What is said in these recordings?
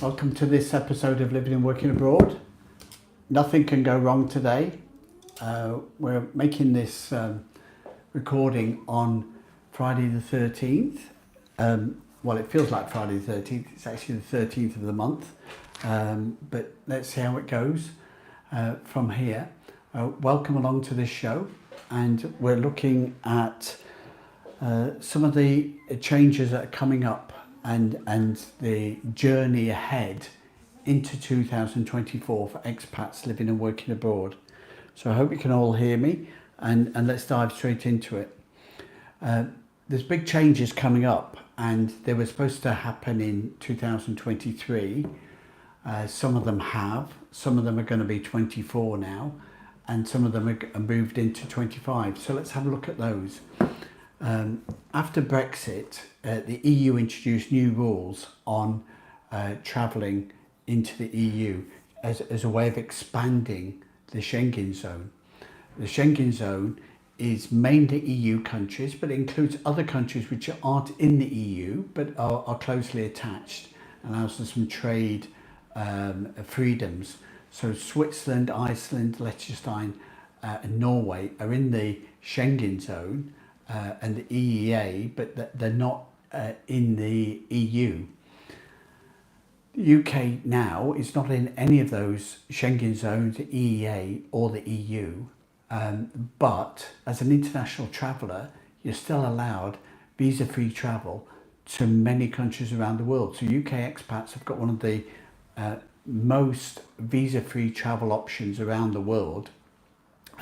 Welcome to this episode of Living and Working Abroad. Nothing can go wrong today. We're making this recording on Friday the 13th. Well, it feels like Friday the 13th. It's actually the 13th of the month. But let's see how it goes from here. Welcome along to this show. And we're looking at some of the changes that are coming up and the journey ahead into 2024 for expats living and working abroad. So I hope you can all hear me, and let's dive straight into it. There's big changes coming up, and they were supposed to happen in 2023. Some of them have, some of them are going to be 24 now, and some of them are moved into 25. So let's have a look at those. After Brexit, the EU introduced new rules on travelling into the EU as a way of expanding the Schengen zone. The Schengen zone is mainly EU countries, but it includes other countries which aren't in the EU but are closely attached, allows for some trade freedoms. So Switzerland, Iceland, Liechtenstein and Norway are in the Schengen zone and the EEA, but they're not in the EU. The UK now is not in any of those Schengen zones, the EEA or the EU, but as an international traveller, you're still allowed visa-free travel to many countries around the world. So UK expats have got one of the most visa-free travel options around the world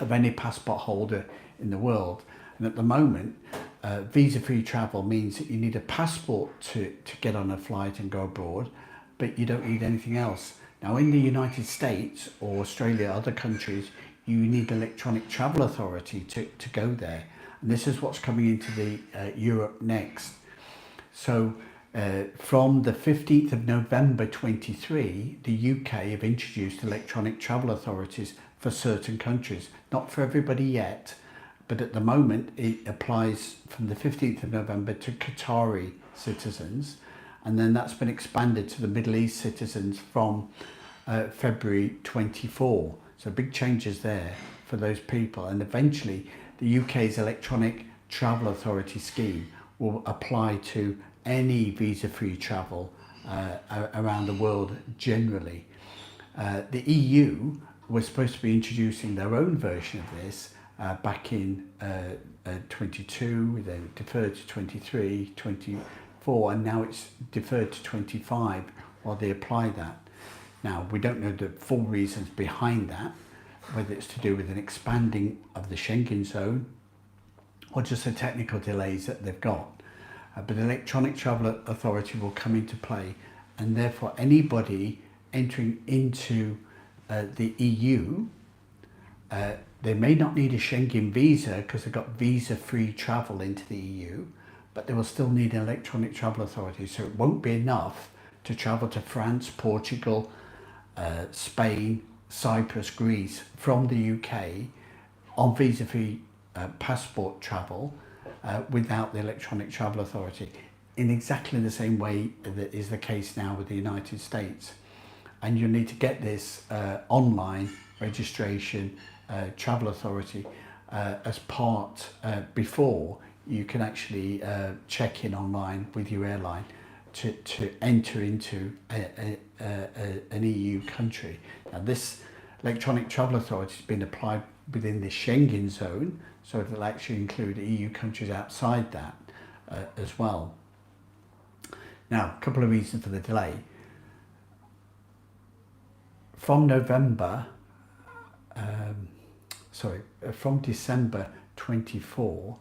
of any passport holder in the world. And at the moment, visa-free travel means that you need a passport to get on a flight and go abroad, but you don't need anything else. Now, in the United States or Australia, other countries, you need electronic travel authority to go there. And this is what's coming into the Europe next. So from the 15th of November 23, the UK have introduced electronic travel authorities for certain countries. Not for everybody yet, but at the moment it applies from the 15th of November to Qatari citizens, and then that's been expanded to the Middle East citizens from February 24. So big changes there for those people, and eventually the UK's electronic travel authority scheme will apply to any visa-free travel around the world generally. The EU was supposed to be introducing their own version of this back in 22, they deferred to 23, 24, and now it's deferred to 25 while they apply that. Now, we don't know the full reasons behind that, whether it's to do with an expanding of the Schengen zone or just the technical delays that they've got. But the Electronic Travel Authority will come into play, and therefore anybody entering into the EU, they may not need a Schengen visa because they've got visa-free travel into the EU, but they will still need an electronic travel authority. So it won't be enough to travel to France, Portugal, Spain, Cyprus, Greece from the UK on visa-free passport travel without the electronic travel authority, in exactly the same way that is the case now with the United States. And you'll need to get this online registration travel authority as part before you can actually check in online with your airline to enter into an EU country. Now, this electronic travel authority has been applied within the Schengen zone, so it'll actually include EU countries outside that as well. Now, a couple of reasons for the delay. From December 24,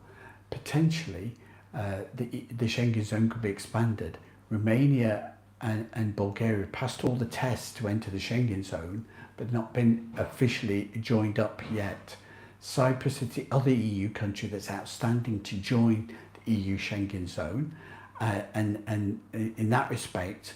potentially the Schengen zone could be expanded. Romania and Bulgaria passed all the tests to enter the Schengen zone, but not been officially joined up yet. Cyprus is the other EU country that's outstanding to join the EU Schengen zone, and in that respect,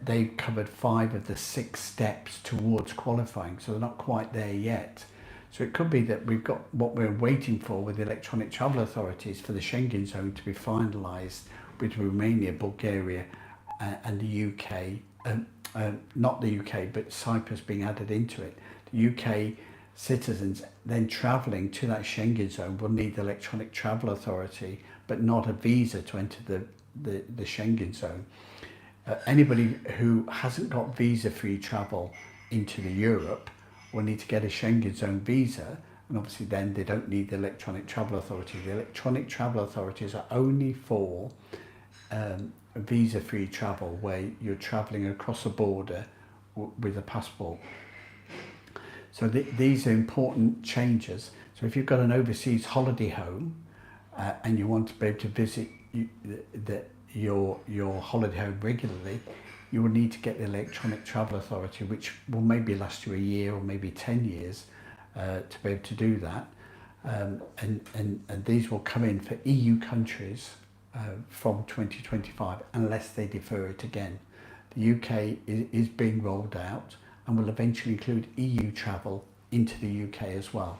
they've covered 5 of the 6 steps towards qualifying, so they're not quite there yet. So it could be that we've got what we're waiting for with the electronic travel authorities for the Schengen zone to be finalised with Romania, Bulgaria and the UK, not the UK, but Cyprus being added into it. The UK citizens then travelling to that Schengen zone will need the electronic travel authority, but not a visa to enter the Schengen zone. Anybody who hasn't got visa-free travel into the Europe will need to get a Schengen zone visa, and obviously then they don't need the electronic travel authority. The electronic travel authorities are only for visa-free travel, where you're travelling across a border with a passport. So these are important changes. So if you've got an overseas holiday home and you want to be able to visit your holiday home regularly, you will need to get the electronic travel authority, which will maybe last you a year or maybe 10 years to be able to do that. And these will come in for EU countries from 2025 unless they defer it again. The UK is being rolled out and will eventually include EU travel into the UK as well.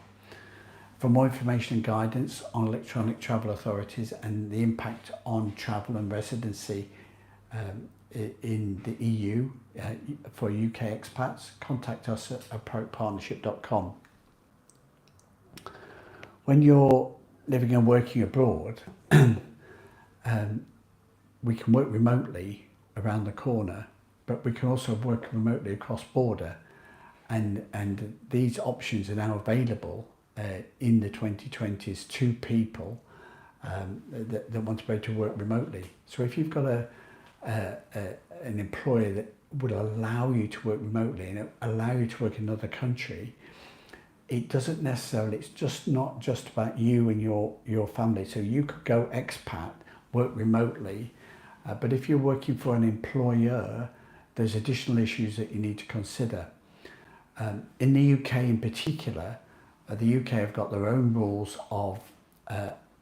For more information and guidance on electronic travel authorities and the impact on travel and residency in the EU for UK expats, contact us at approachpartnership.com. When you're living and working abroad, we can work remotely around the corner, but we can also work remotely across border, and these options are now available in the 2020s to people that want to be able to work remotely. So if you've got an employer that would allow you to work remotely and allow you to work in another country, it doesn't necessarily, it's just not just about you and your family. So you could go expat, work remotely, but if you're working for an employer, there's additional issues that you need to consider. In the UK in particular, the UK have got their own rules of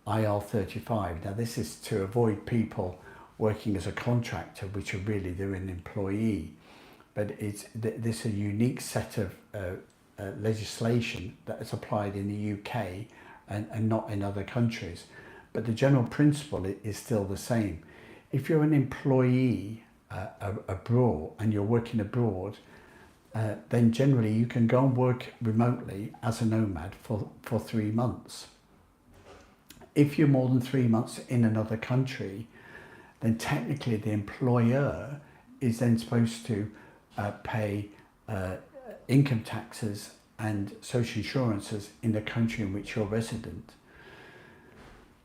IR35. Now this is to avoid people working as a contractor, which are really they're an employee. But this is a unique set of legislation that is applied in the UK and not in other countries. But the general principle is still the same. If you're an employee abroad and you're working abroad, then generally you can go and work remotely as a nomad for 3 months. If you're more than 3 months in another country, then technically the employer is then supposed to pay income taxes and social insurances in the country in which you're resident.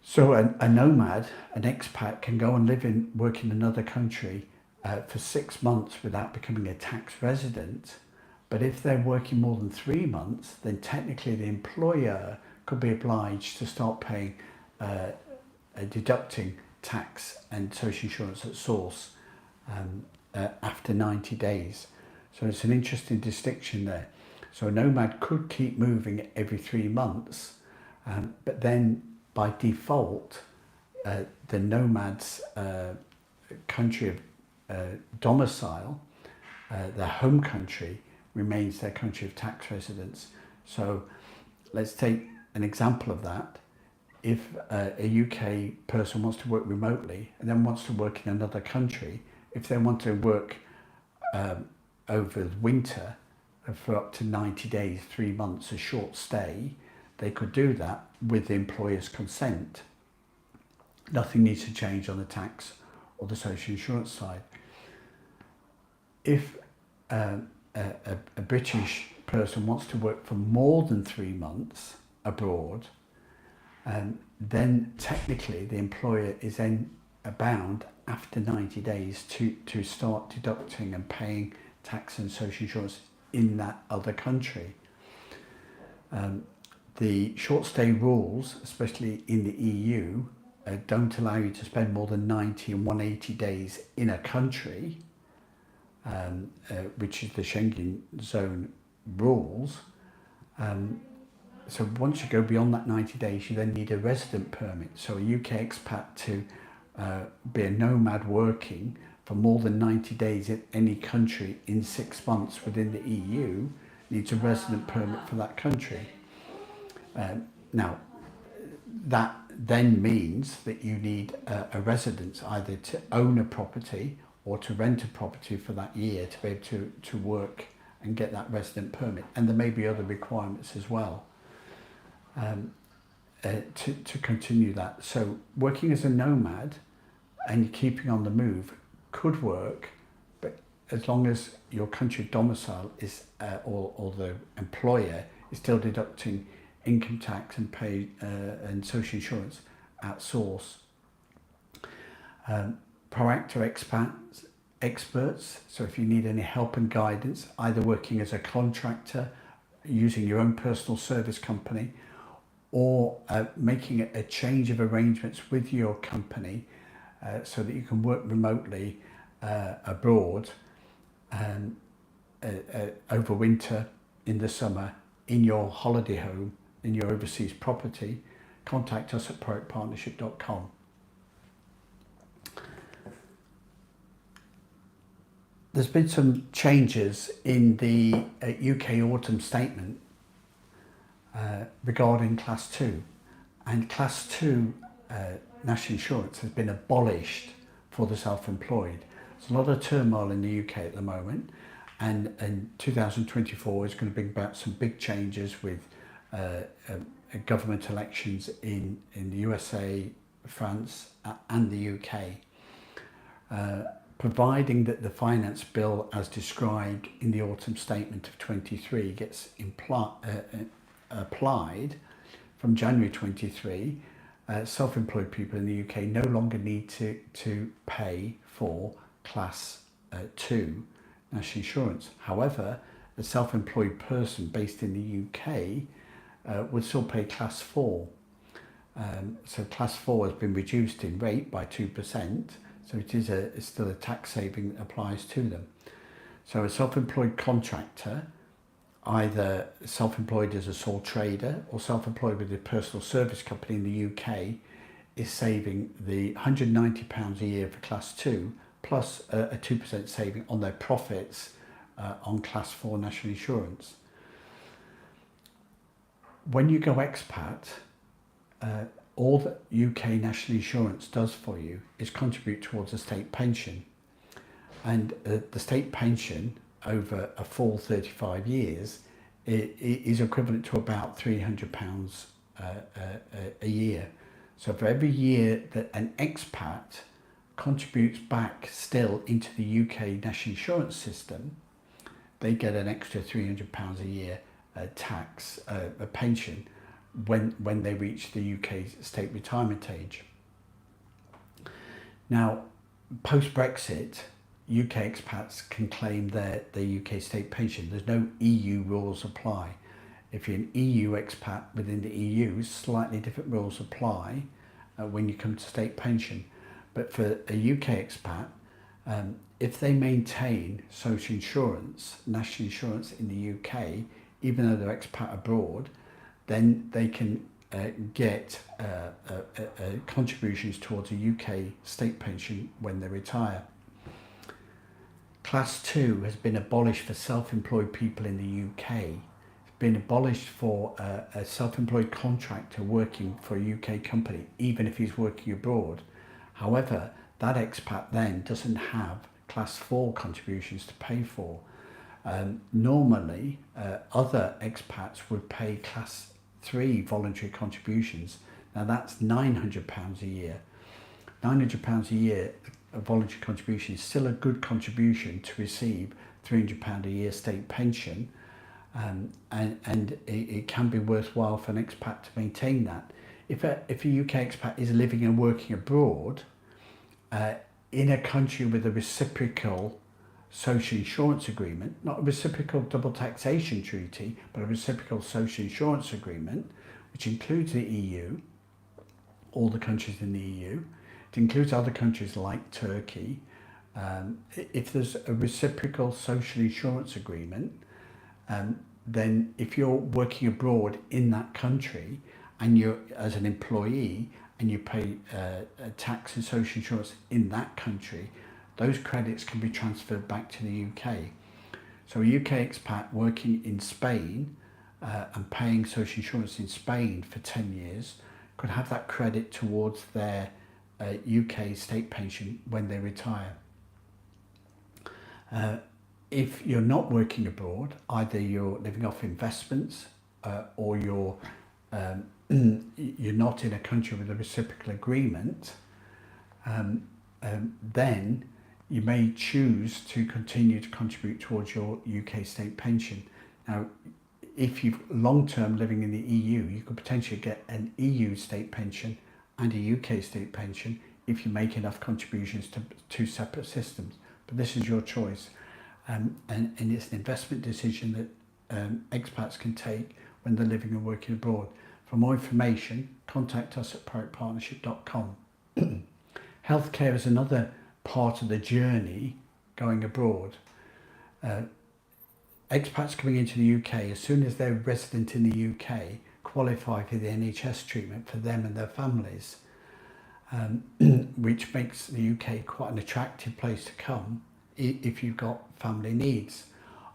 So a nomad, an expat, can go and live and work in another country for 6 months without becoming a tax resident. But if they're working more than 3 months, then technically the employer could be obliged to start paying, deducting tax and social insurance at source after 90 days. So it's an interesting distinction there. So a nomad could keep moving every 3 months, but then by default, the nomad's country of domicile, their home country, remains their country of tax residence. So let's take an example of that. If a UK person wants to work remotely and then wants to work in another country, if they want to work over the winter for up to 90 days, 3 months, a short stay, they could do that with the employer's consent. Nothing needs to change on the tax or the social insurance side. If a British person wants to work for more than 3 months abroad, then technically the employer is then bound after 90 days to start deducting and paying tax and social insurance in that other country. The short stay rules, especially in the EU, don't allow you to spend more than 90 and 180 days in a country, which is the Schengen zone rules. So once you go beyond that 90 days, you then need a resident permit. So a UK expat to be a nomad working for more than 90 days in any country in 6 months within the EU needs a resident permit for that country. Now, that then means that you need a residence either to own a property or to rent a property for that year to be able to work and get that resident permit. And there may be other requirements as well to continue that. So working as a nomad and keeping on the move could work, but as long as your country of domicile is, or the employer is still deducting income tax and pay and social insurance at source. Proactive experts, so if you need any help and guidance, either working as a contractor, using your own personal service company, or making a change of arrangements with your company so that you can work remotely abroad over winter, in the summer, in your holiday home, in your overseas property, contact us at proactpartnership.com. There's been some changes in the UK Autumn Statement regarding Class 2, and Class 2 national insurance has been abolished for the self-employed. There's a lot of turmoil in the UK at the moment, and 2024 is going to bring about some big changes with government elections in the USA, France and the UK. Providing that the finance bill as described in the Autumn Statement of 23 gets applied from January 23, self-employed people in the UK no longer need to pay for Class 2 national insurance. However, a self-employed person based in the UK would still pay Class 4. So Class 4 has been reduced in rate by 2%. So it is still a tax saving that applies to them. So a self-employed contractor, either self-employed as a sole trader or self-employed with a personal service company in the UK, is saving the £190 a year for Class 2 plus a 2% saving on their profits on Class 4 national insurance. When you go expat, all that UK national insurance does for you is contribute towards a state pension. And the state pension over a full 35 years is equivalent to about £300 a year. So for every year that an expat contributes back still into the UK national insurance system, they get an extra £300 a year tax, a pension, when they reach the UK state retirement age. Now, post-Brexit, UK expats can claim their UK state pension. There's no EU rules apply. If you're an EU expat within the EU, slightly different rules apply when you come to state pension. But for a UK expat, if they maintain social insurance, national insurance in the UK, even though they're expat abroad, then they can get contributions towards a UK state pension when they retire. Class 2 has been abolished for self-employed people in the UK. It's been abolished for a self-employed contractor working for a UK company, even if he's working abroad. However, that expat then doesn't have Class 4 contributions to pay for. Normally, other expats would pay Class 3 voluntary contributions. Now that's £900 a year. £900 a year a voluntary contribution is still a good contribution to receive £300 a year state pension, and it can be worthwhile for an expat to maintain that. If a UK expat is living and working abroad in a country with a reciprocal social insurance agreement, not a reciprocal double taxation treaty, but a reciprocal social insurance agreement, which includes the EU, all the countries in the EU. It includes other countries like Turkey. If there's a reciprocal social insurance agreement, then if you're working abroad in that country and you're as an employee and you pay tax and social insurance in that country, those credits can be transferred back to the UK. So a UK expat working in Spain and paying social insurance in Spain for 10 years could have that credit towards their UK state pension when they retire. If you're not working abroad, either you're living off investments or you're not in a country with a reciprocal agreement, then you may choose to continue to contribute towards your UK state pension. Now, if you're long-term living in the EU, you could potentially get an EU state pension and a UK state pension if you make enough contributions to two separate systems. But this is your choice. And it's an investment decision that expats can take when they're living and working abroad. For more information, contact us at privatepartnership.com. Healthcare is another part of the journey going abroad. Expats coming into the UK, as soon as they're resident in the UK, qualify for the NHS treatment for them and their families, which makes the UK quite an attractive place to come if you've got family needs.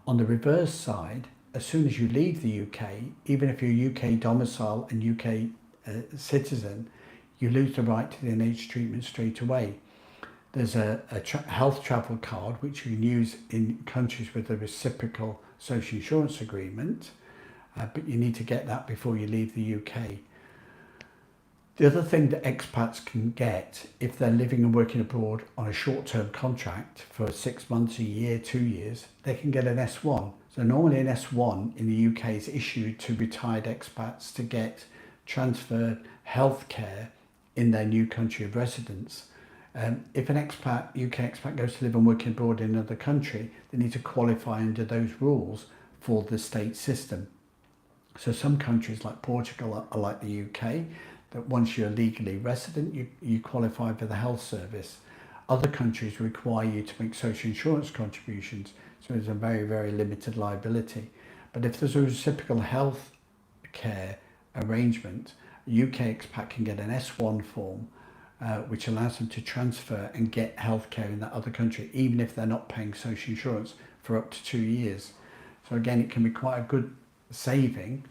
On the reverse side, as soon as you leave the UK, even if you're UK domicile and UK citizen, you lose the right to the NHS treatment straight away. There's a health travel card which you can use in countries with a reciprocal social insurance agreement, but you need to get that before you leave the UK. The other thing that expats can get if they're living and working abroad on a short-term contract for 6 months, a year, 2 years, they can get an S1. So normally an S1 in the UK is issued to retired expats to get transferred healthcare in their new country of residence. If an expat, UK expat, goes to live and work abroad in another country, they need to qualify under those rules for the state system. So some countries like Portugal are like the UK, that once you're legally resident, you qualify for the health service. Other countries require you to make social insurance contributions, so there's a very, very limited liability. But if there's a reciprocal health care arrangement, a UK expat can get an S1 form, which allows them to transfer and get healthcare in that other country, even if they're not paying social insurance for up to 2 years. So again, it can be quite a good saving.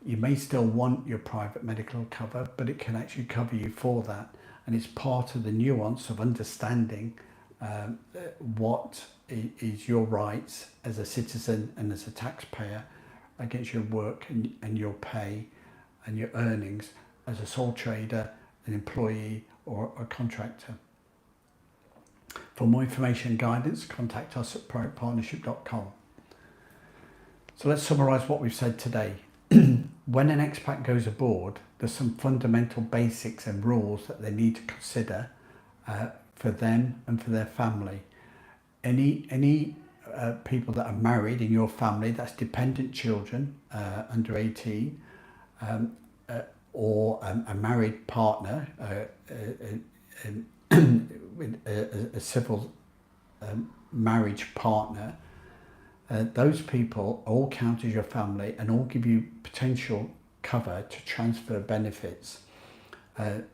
You may still want your private medical cover, but it can actually cover you for that. And it's part of the nuance of understanding what is your rights as a citizen and as a taxpayer against your work and your pay and your earnings as a sole trader, an employee or a contractor. For more information and guidance, contact us at privatepartnership.com. So let's summarise what we've said today. When an expat goes abroad, there's some fundamental basics and rules that they need to consider for them and for their family. Any people that are married in your family, that's dependent children under 18, or a married partner with a civil marriage partner, those people all count as your family and all give you potential cover to transfer benefits.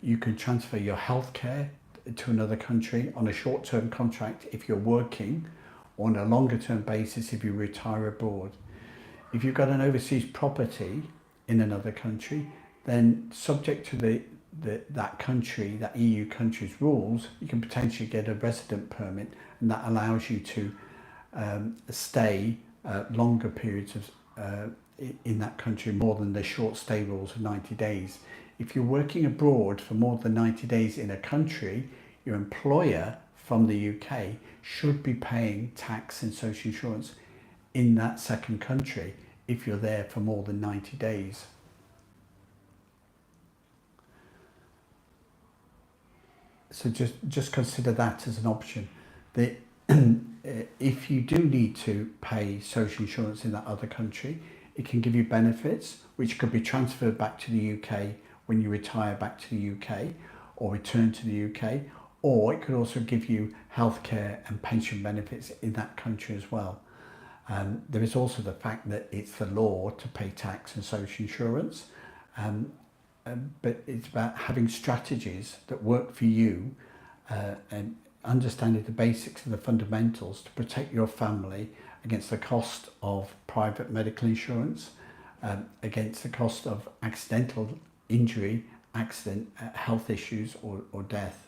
You can transfer your healthcare to another country on a short-term contract if you're working, or on a longer-term basis if you retire abroad. If you've got an overseas property in another country, then subject to that country, that EU country's rules, you can potentially get a resident permit, and that allows you to stay longer periods of in that country, more than the short stay rules of 90 days. If you're working abroad for more than 90 days in a country, your employer from the UK should be paying tax and social insurance in that second country if you're there for more than 90 days. So just consider that as an option. If you do need to pay social insurance in that other country, it can give you benefits which could be transferred back to the UK when you retire back to the UK or return to the UK, or it could also give you healthcare and pension benefits in that country as well. There is also the fact that it's the law to pay tax and social insurance, but it's about having strategies that work for you and understanding the basics and the fundamentals to protect your family against the cost of private medical insurance, against the cost of accidental injury, health issues or death,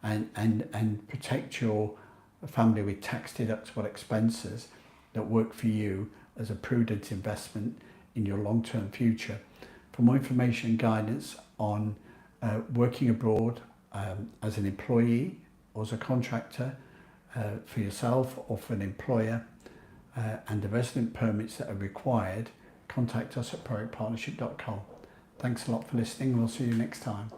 and protect your a family with tax deductible expenses that work for you as a prudent investment in your long-term future. For more information and guidance on working abroad as an employee or as a contractor for yourself or for an employer and the resident permits that are required, contact us at projectpartnership.com. Thanks a lot for listening. We'll see you next time.